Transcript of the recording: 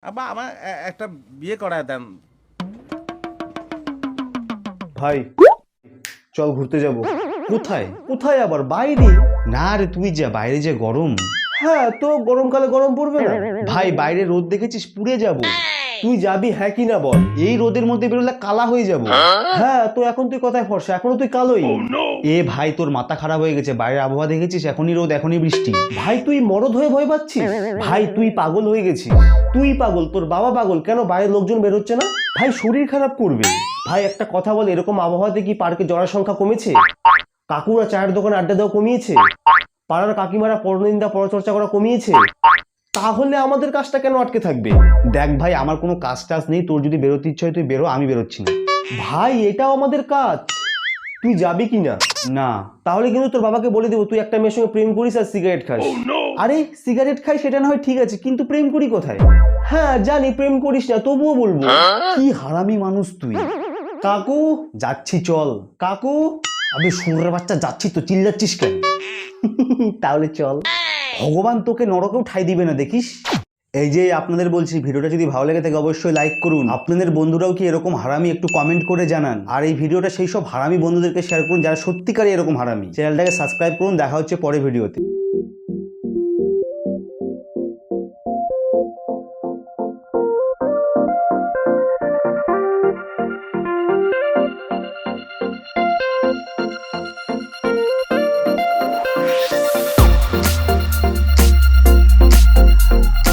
আব্বা আমার একটা বিয়ে করায় দেন। ভাই চল ঘুরতে যাব। কোথায়? কোথায় আবার? বাইরে। না রে, তুই যা, বাইরে যে গরম। হ্যাঁ তো গরমকালে গরম পড়বে না? ভাই বাইরে রোদ দেখেছিস, পুড়ে যাব। তুই যাবি হ্যাঁ কি না বল। এই রোদের মধ্যে বেরোলে কালা হয়ে যাব। হ্যাঁ তো এখন তুই কথায় ফর্সা, এখনো তুই কালোই। এ ভাই, তোর মাথা খারাপ হয়ে গেছে, বাইরের আবহাওয়া দেখেছিস, এখনই রোদ এখনই বৃষ্টি। ভাই তুই মরদ হয়ে ভয় পাচ্ছিস? ভাই তুই পাগল হয়ে গেছিস। তুই পাগল, তোর বাবা পাগল, কেন বাইরের লোকজন বেরোচ্ছে না? ভাই শরীর খারাপ করবে। ভাই একটা কথা বল, এরকম আবহাওয়াতে কি পার্কে জড়ার সংখ্যা কমেছে? কাকুরা চায়ের দোকানে আড্ডা দেওয়া কমিয়েছে? পাড়ার কাকিমারা পরনিন্দা পরচর্চা করা কমিয়েছে? তাহলে আমাদের কাজটা কেন আটকে থাকবে? দেখ ভাই, আমার কোনো কাজ টাজ নেই, তোর যদি বেরোতে ইচ্ছা হয় তুই বেরো, আমি বেরোচ্ছি না। ভাই এটাও আমাদের কাজ। তুই যাবি কিনা? না। তাহলে কিন্তু তোর বাবাকে বলে দেবো তুই একটা মেয়ের সঙ্গে প্রেম করিস আর সিগারেট খাস। আরে সিগারেট খাই সেটা না হয় ঠিক আছে, কিন্তু প্রেম করি কোথায়? হ্যাঁ জানি প্রেম করিস না, তবুও বলবো। কি হারামি মানুষ তুই। কাকু যাচ্ছি চল। কাকু আবে শুয়োরের বাচ্চা, যাচ্ছি তো, চিল্লাচ্ছিস কেন? তাহলে চল। ভগবান তোকে নরকেও ঠাঁই দিবে না, দেখিস। এই যে আপনাদের বলছি, ভিডিওটা যদি ভালো লেগে থাকে অবশ্যই লাইক করুন। আপনাদের বন্ধুরাও কি এরকম হারামি একটু কমেন্ট করে জানান। আর এই ভিডিওটা সেই সব হারামি বন্ধুদেরকে শেয়ার করুন যারা সত্যিকারই এরকম হারামি। চ্যানেলটাকে সাবস্ক্রাইব করুন। দেখা হচ্ছে পরের ভিডিওতে।